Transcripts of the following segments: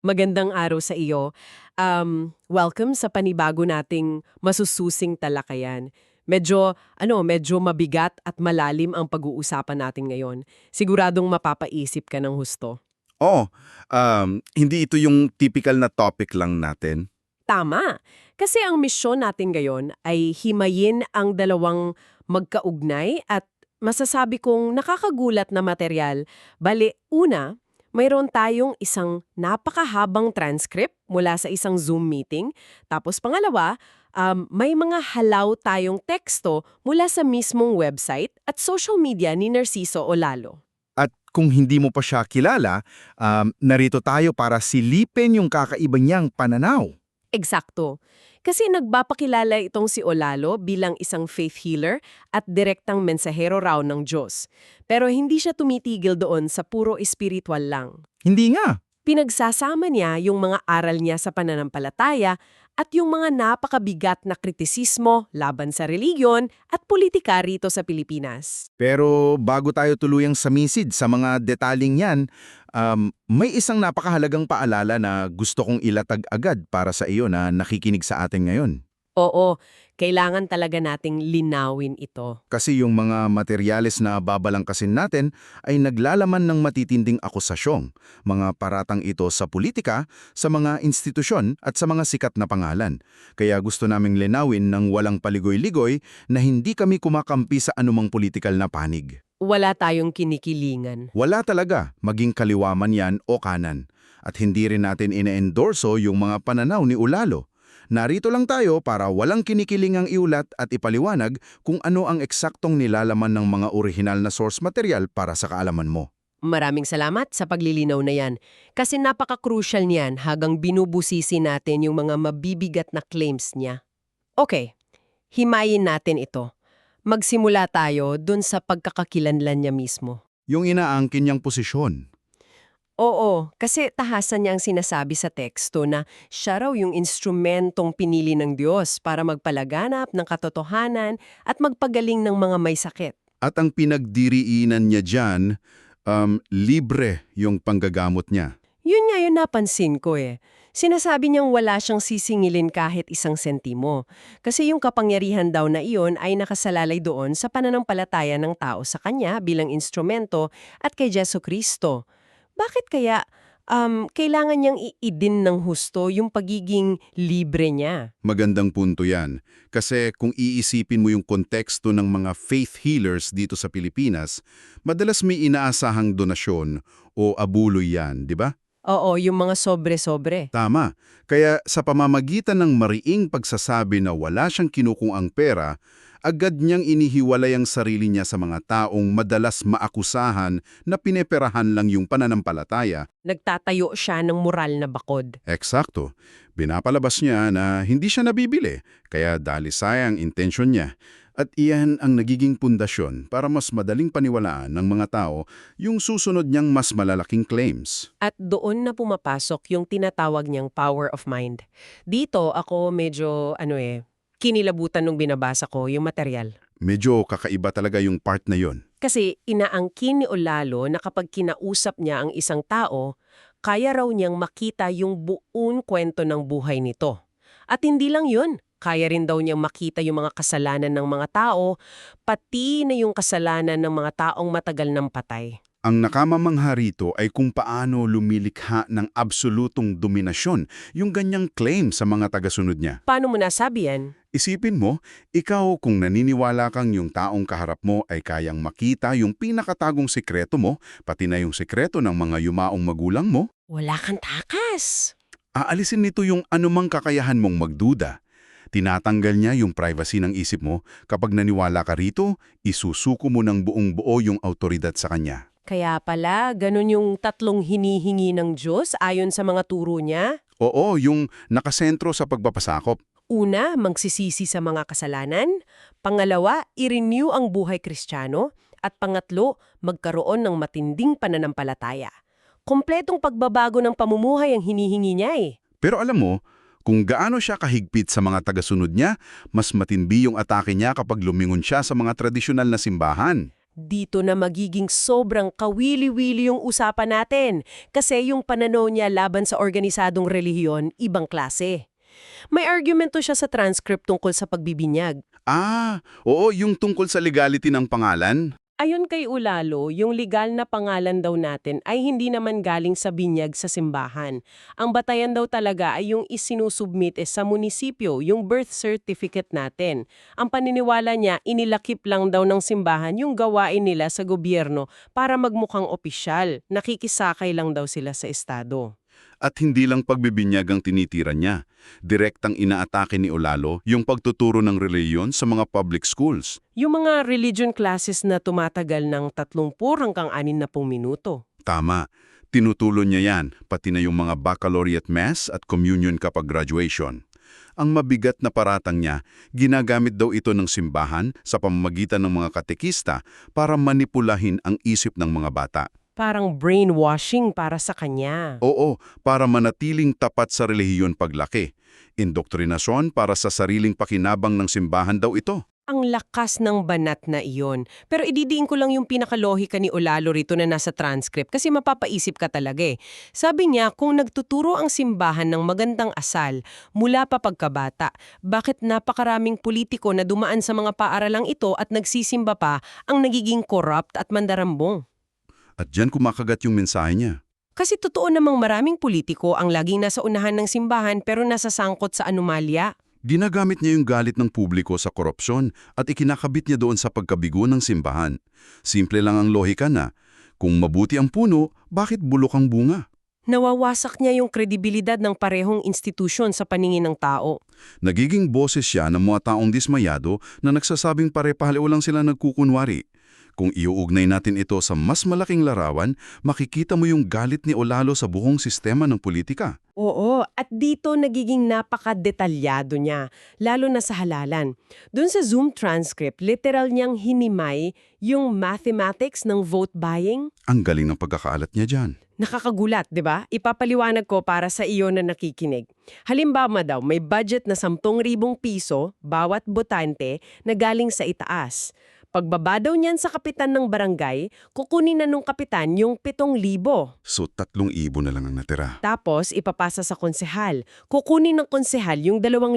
Magandang araw sa iyo. Welcome sa panibago nating masususing talakayan. Medyo mabigat at malalim ang pag-uusapan natin ngayon. Siguradong mapapaisip ka ng husto. Oo, hindi ito yung typical na topic lang natin. Tama! Kasi ang misyon natin ngayon ay himayin ang dalawang magkaugnay at masasabi kong nakakagulat na material. Bale, una, mayroon tayong isang napakahabang transcript mula sa isang Zoom meeting. Tapos pangalawa, may mga halaw tayong teksto mula sa mismong website at social media ni Narciso Olalo. At kung hindi mo pa siya kilala, narito tayo para silipin yung kakaiba niyang pananaw. Eksakto. Kasi nagpapakilala itong si Olalo bilang isang faith healer at direktang mensahero raw ng Diyos. Pero hindi siya tumitigil doon sa puro espiritual lang. Hindi nga. Pinagsasama niya yung mga aral niya sa pananampalataya at yung mga napakabigat na kritisismo laban sa reliyon at politika rito sa Pilipinas. Pero bago tayo tuluyang samisid sa mga detaling yan, may isang napakahalagang paalala na gusto kong ilatag agad para sa iyo na nakikinig sa atin ngayon. Oo, kailangan talaga nating linawin ito. Kasi yung mga materyales na babalangkasin natin ay naglalaman ng matitinding akusasyong, mga paratang ito sa politika, sa mga institusyon at sa mga sikat na pangalan. Kaya gusto naming linawin ng walang paligoy-ligoy na hindi kami kumakampi sa anumang politikal na panig. Wala tayong kinikilingan. Wala talaga, maging kaliwa man yan o kanan. At hindi rin natin ine-endorso yung mga pananaw ni Ulalo. Narito lang tayo para walang kinikilingang iulat at ipaliwanag kung ano ang eksaktong nilalaman ng mga orihinal na source material para sa kaalaman mo. Maraming salamat sa paglilinaw na yan. Kasi napaka-crucial niyan hanggang binubusisi natin yung mga mabibigat na claims niya. Okay, himayin natin ito. Magsimula tayo dun sa pagkakakilanlan niya mismo. Yung inaangkin niyang posisyon. Oo, kasi tahasan niya ang sinasabi sa teksto na siya raw yung instrumentong pinili ng Diyos para magpalaganap ng katotohanan at magpagaling ng mga may sakit. At ang pinagdiriinan niya dyan, libre yung panggagamot niya. Yun nga yung napansin ko eh. Sinasabi niyang wala siyang sisingilin kahit isang sentimo. Kasi yung kapangyarihan daw na iyon ay nakasalalay doon sa pananampalataya ng tao sa kanya bilang instrumento at kay Jesu Kristo. Bakit kaya kailangan niyang iidin ng husto yung pagiging libre niya? Magandang punto yan. Kasi kung iisipin mo yung konteksto ng mga faith healers dito sa Pilipinas, madalas may inaasahang donasyon o abuloy yan, di ba? Oo, yung mga sobre-sobre. Tama. Kaya sa pamamagitan ng mariing pagsasabi na wala siyang kinukuang pera, agad niyang inihiwalay ang sarili niya sa mga taong madalas maakusahan na pineperahan lang yung pananampalataya. Nagtatayo siya ng moral na bakod. Eksakto. Pinapalabas niya na hindi siya nabibili, kaya dalisay ang intensyon niya. At iyan ang nagiging pundasyon para mas madaling paniwalaan ng mga tao yung susunod niyang mas malalaking claims. At doon na pumapasok yung tinatawag niyang power of mind. Dito ako medyo, kinilabutan nung binabasa ko yung material. Medyo kakaiba talaga yung part na yon. Kasi inaangkin ni Olalo na kapag kinausap niya ang isang tao, kaya raw niyang makita yung buong kwento ng buhay nito. At hindi lang yun, kaya rin daw niyang makita yung mga kasalanan ng mga tao, pati na yung kasalanan ng mga taong matagal nang patay. Ang nakamamangha rito ay kung paano lumilikha ng absolutong dominasyon yung ganyang claim sa mga tagasunod niya. Paano mo nasabi yan? Isipin mo, ikaw kung naniniwala kang yung taong kaharap mo ay kayang makita yung pinakatagong sekreto mo, pati na yung sekreto ng mga yumaong magulang mo, Wala kang takas. aalisin nito yung anumang kakayahan mong magduda. Tinatanggal niya yung privacy ng isip mo. Kapag naniwala ka rito, isusuko mo ng buong buo yung autoridad sa kanya. Kaya pala, ganun yung tatlong hinihingi ng Diyos ayon sa mga turo niya. Oo, yung nakasentro sa pagpapasakop. Una, magsisisi sa mga kasalanan. Pangalawa, i-renew ang buhay Kristiyano. At pangatlo, magkaroon ng matinding pananampalataya. Kompletong pagbabago ng pamumuhay ang hinihingi niya eh. Pero alam mo, kung gaano siya kahigpit sa mga tagasunod niya, mas matindi yung atake niya kapag lumingon siya sa mga tradisyonal na simbahan. Dito na magiging sobrang kawili-wili yung usapan natin kasi yung pananaw niya laban sa organisadong relihiyon, ibang klase. May argumento siya sa transcript tungkol sa pagbibinyag. Oo, yung tungkol sa legality ng pangalan. Ayon kay Ulalo, yung legal na pangalan daw natin ay hindi naman galing sa binyag sa simbahan. Ang batayan daw talaga ay yung isinusubmit sa munisipyo, yung birth certificate natin. Ang paniniwala niya, inilakip lang daw ng simbahan yung gawain nila sa gobyerno para magmukhang opisyal. Nakikisakay lang daw sila sa estado. At hindi lang pagbibinyag ang tinitira niya. Direktang inaatake ni Olalo yung pagtuturo ng reliyon sa mga public schools. Yung mga religion classes na tumatagal ng 30 hanggang 60 minuto. Tama. Tinutulo niya yan, pati na yung mga baccalaureate mass at communion kapag graduation. Ang mabigat na paratang niya, ginagamit daw ito ng simbahan sa pamamagitan ng mga katekista para manipulahin ang isip ng mga bata. Parang brainwashing para sa kanya. Oo, para manatiling tapat sa relihiyon paglaki. Indoktrinasyon para sa sariling pakinabang ng simbahan daw ito. Ang lakas ng banat na iyon. Pero ididiin ko lang yung pinakalohika ni Olalo rito na nasa transcript kasi mapapaisip ka talaga eh. Sabi niya, kung nagtuturo ang simbahan ng magandang asal mula pa pagkabata, bakit napakaraming politiko na dumaan sa mga paaralang ito at nagsisimba pa ang nagiging corrupt at mandarambong? At diyan kumakagat yung mensahe niya. Kasi totoo namang maraming politiko ang laging nasa unahan ng simbahan pero nasasangkot sa anomalya. Ginagamit niya yung galit ng publiko sa korupsyon at ikinakabit niya doon sa pagkabigo ng simbahan. Simple lang ang lohika na, kung mabuti ang puno, bakit bulok ang bunga? Nawawasak niya yung kredibilidad ng parehong institusyon sa paningin ng tao. Nagiging boses siya ng mga taong dismayado na nagsasabing pare-pahaliw lang sila nagkukunwari. Kung iuugnay natin ito sa mas malaking larawan, makikita mo yung galit ni Olalo sa buong sistema ng politika. Oo, at dito nagiging napakadetalyado niya, lalo na sa halalan. Doon sa Zoom transcript, literal niyang hinimay yung mathematics ng vote buying. Ang galing ng pagkakaalat niya dyan. Nakakagulat, di ba? Ipapaliwanag ko para sa iyo na nakikinig. Halimbawa daw, may budget na 10,000 piso bawat botante na galing sa itaas. Pagbaba daw niyan sa kapitan ng barangay, kukunin na nung kapitan yung 7,000. So 3,000 na lang ang natira. Tapos ipapasa sa konsehal. Kukunin ng konsehal yung 2,000,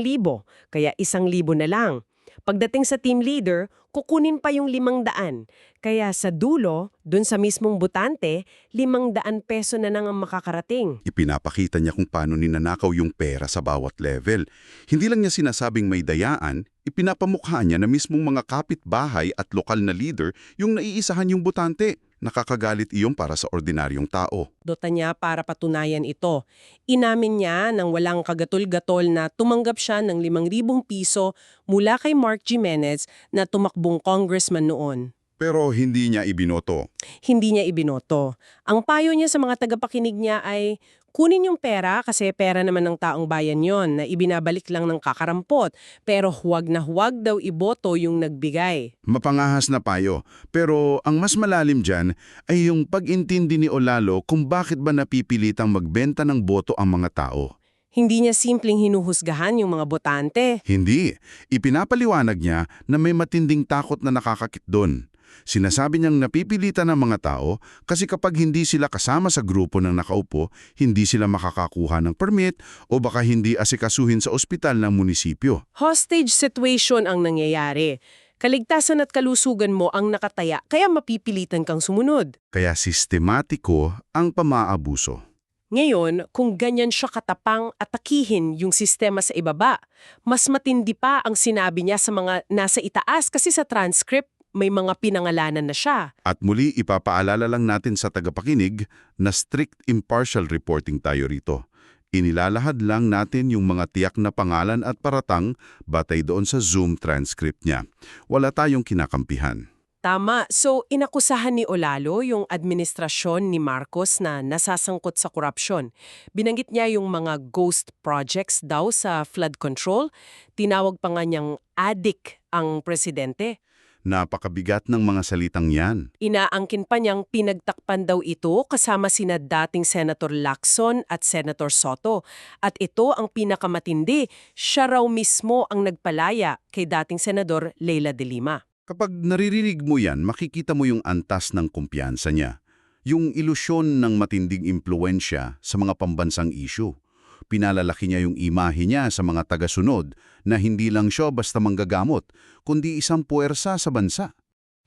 kaya 1,000 na lang. Pagdating sa team leader, kukunin pa yung 500. Kaya sa dulo, dun sa mismong botante, 500 peso na nang ang makakarating. Ipinapakita niya kung paano ninanakaw yung pera sa bawat level. Hindi lang niya sinasabing may dayaan, ipinapamukha niya na mismong mga kapitbahay at lokal na leader yung naiisahan yung botante. Nakakagalit iyon para sa ordinaryong tao. Dota niya para patunayan ito. Inamin niya nang walang kagatol-gatol na tumanggap siya ng 5,000 piso mula kay Mark Jimenez na tumakbong congressman noon. Pero hindi niya ibinoto. Hindi niya ibinoto. Ang payo niya sa mga tagapakinig niya ay kunin yung pera kasi pera naman ng taong bayan yon na ibinabalik lang ng kakarampot. Pero huwag na huwag daw iboto yung nagbigay. Mapangahas na payo. Pero ang mas malalim dyan ay yung pag-intindi ni Olalo kung bakit ba napipilitang magbenta ng boto ang mga tao. Hindi niya simpleng hinuhusgahan yung mga botante. Hindi. Ipinapaliwanag niya na may matinding takot na nakakakit doon. Sinasabi niyang napipilitan ng mga tao kasi kapag hindi sila kasama sa grupo ng nakaupo, hindi sila makakakuha ng permit o baka hindi asikasuhin sa ospital ng munisipyo. Hostage situation ang nangyayari. Kaligtasan at kalusugan mo ang nakataya kaya mapipilitan kang sumunod. Kaya sistematiko ang pamaabuso. Ngayon, kung ganyan siya katapang atakihin yung sistema sa ibaba, mas matindi pa ang sinabi niya sa mga nasa itaas kasi sa transcript may mga pinangalanan na siya. At muli ipapaalala lang natin sa tagapakinig na strict impartial reporting tayo rito. Inilalahad lang natin yung mga tiyak na pangalan at paratang batay doon sa Zoom transcript niya. Wala tayong kinakampihan. Tama. So, inakusahan ni Olalo yung administrasyon ni Marcos na nasasangkot sa korupsyon. Binanggit niya yung mga ghost projects daw sa flood control. Tinawag pa nga niyang addict ang presidente. Napakabigat ng mga salitang yan. Inaangkin pa niyang pinagtakpan daw ito kasama sina dating Senator Lacson at Senator Soto. At ito ang pinakamatindi, siya raw mismo ang nagpalaya kay dating Senador Leila de Lima. Kapag naririnig mo yan, makikita mo yung antas ng kumpiyansa niya. Yung ilusyon ng matinding impluensya sa mga pambansang issue. Pinalalaki niya yung imahe niya sa mga tagasunod na hindi lang siya basta manggagamot, kundi isang puwersa sa bansa.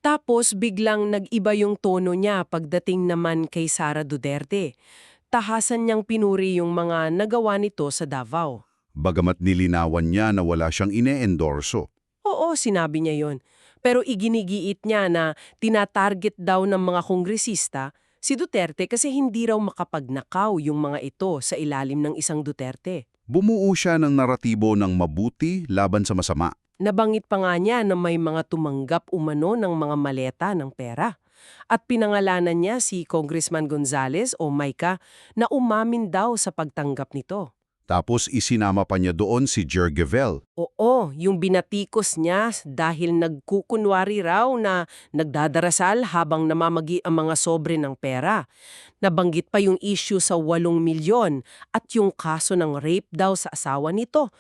Tapos biglang nag-iba yung tono niya pagdating naman kay Sara Duterte. Tahasan niyang pinuri yung mga nagawa nito sa Davao. Bagamat nilinawan niya na wala siyang ine-endorso. Oo, sinabi niya yon. Pero iginigiit niya na tinatarget daw ng mga kongresista si Duterte kasi hindi raw makapagnakaw yung mga ito sa ilalim ng isang Duterte. Bumuo siya ng naratibo ng mabuti laban sa masama. Nabanggit pa nga niya na may mga tumanggap umano ng mga maleta ng pera. At pinangalanan niya si Congressman Gonzales o Maika na umamin daw sa pagtanggap nito. Tapos isinama pa niya doon si Jergevel. Oo, yung binatikos niya dahil nagkukunwari raw na nagdadarasal habang namamagi ang mga sobre ng pera. Nabanggit pa yung issue sa 8 milyon at yung kaso ng rape daw sa asawa nito.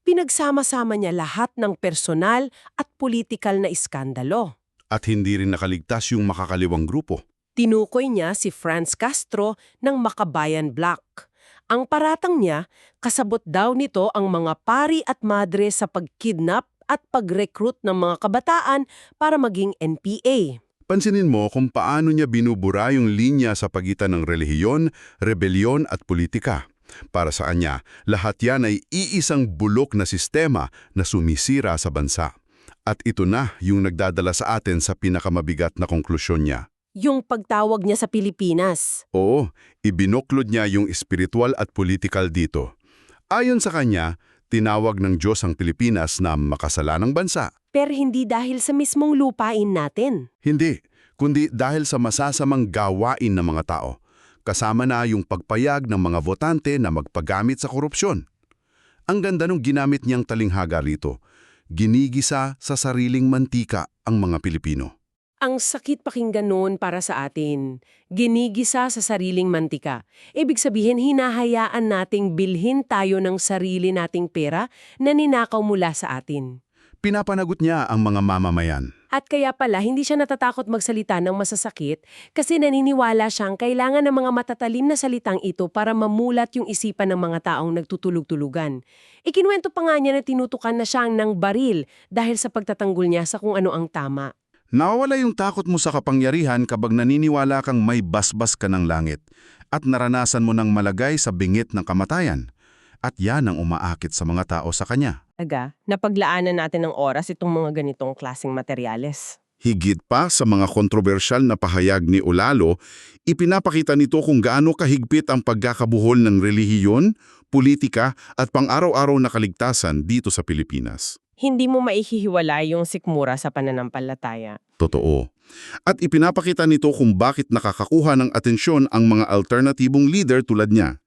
Pinagsama-sama niya lahat ng personal at politikal na iskandalo. At hindi rin nakaligtas yung makakaliwang grupo. Tinukoy niya si Franz Castro ng Makabayan Black. Ang paratang niya, kasabot daw nito ang mga pari at madre sa pagkidnap at pag-recruit ng mga kabataan para maging NPA. Pansinin mo kung paano niya binubura yung linya sa pagitan ng relihiyon, rebelyon at politika. Para sa kanya, lahat yan ay iisang bulok na sistema na sumisira sa bansa. At ito na yung nagdadala sa atin sa pinakamabigat na konklusyon niya. Yung pagtawag niya sa Pilipinas. Oo, ibinoklod niya yung espiritual at political dito. Ayon sa kanya, tinawag ng Diyos ang Pilipinas na makasalanang bansa. Pero hindi dahil sa mismong lupain natin. Hindi, kundi dahil sa masasamang gawain ng mga tao. Kasama na yung pagpayag ng mga botante na magpagamit sa korupsyon. Ang ganda nung ginamit niyang talinghaga rito. Ginigisa sa sariling mantika ang mga Pilipino. Ang sakit pakinggan noon para sa atin, ginigisa sa sariling mantika. Ibig sabihin, hinahayaan nating bilhin tayo ng sarili nating pera na ninakaw mula sa atin. Pinapanagot niya ang mga mamamayan. At kaya pala, hindi siya natatakot magsalita ng masasakit kasi naniniwala siyang kailangan ng mga matatalim na salitang ito para mamulat yung isipan ng mga taong nagtutulog-tulugan. Ikinuwento pa nga niya na tinutukan na siyang ng baril dahil sa pagtatanggol niya sa kung ano ang tama. Nawawala yung takot mo sa kapangyarihan kapag naniniwala kang may basbas ka ng langit at naranasan mo ng malagay sa bingit ng kamatayan. At yan ang umaakit sa mga tao sa kanya. Napaglaanan natin ng oras itong mga ganitong klaseng materyales. Higit pa sa mga kontrobersyal na pahayag ni Olalo, ipinapakita nito kung gaano kahigpit ang pagkakabuhol ng relihiyon, politika at pang-araw-araw na kaligtasan dito sa Pilipinas. Hindi mo maihihiwalay yung sikmura sa pananampalataya. Totoo. At ipinapakita nito kung bakit nakakakuha ng atensyon ang mga alternatibong leader tulad niya.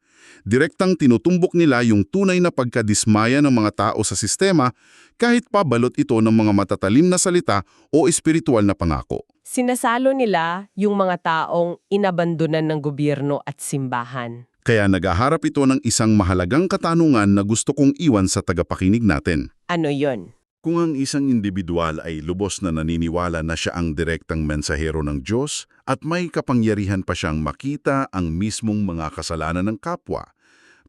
Direktang tinutumbok nila yung tunay na pagkadismaya ng mga tao sa sistema kahit pa balot ito ng mga matatalim na salita o espiritual na pangako. Sinasalo nila yung mga taong inabandonan ng gobyerno at simbahan. Kaya nagaharap ito ng isang mahalagang katanungan na gusto kong iwan sa tagapakinig natin. Ano yon? Kung ang isang individual ay lubos na naniniwala na siya ang direktang mensahero ng Diyos at may kapangyarihan pa siyang makita ang mismong mga kasalanan ng kapwa,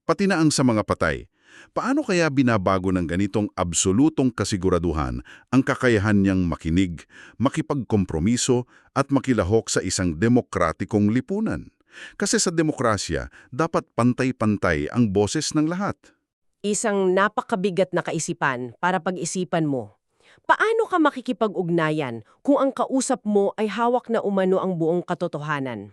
pati na ang sa mga patay, paano kaya binabago ng ganitong absolutong kasiguraduhan ang kakayahan niyang makinig, makipagkompromiso at makilahok sa isang demokratikong lipunan? Kasi sa demokrasya, dapat pantay-pantay ang boses ng lahat. Isang napakabigat na kaisipan para pag-isipan mo. Paano ka makikipag-ugnayan kung ang kausap mo ay hawak na umano ang buong katotohanan?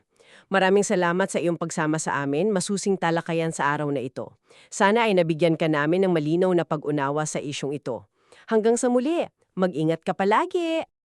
Maraming salamat sa iyong pagsama sa amin, masusing talakayan sa araw na ito. Sana ay nabigyan ka namin ng malinaw na pag-unawa sa isyong ito. Hanggang sa muli, mag-ingat ka palagi!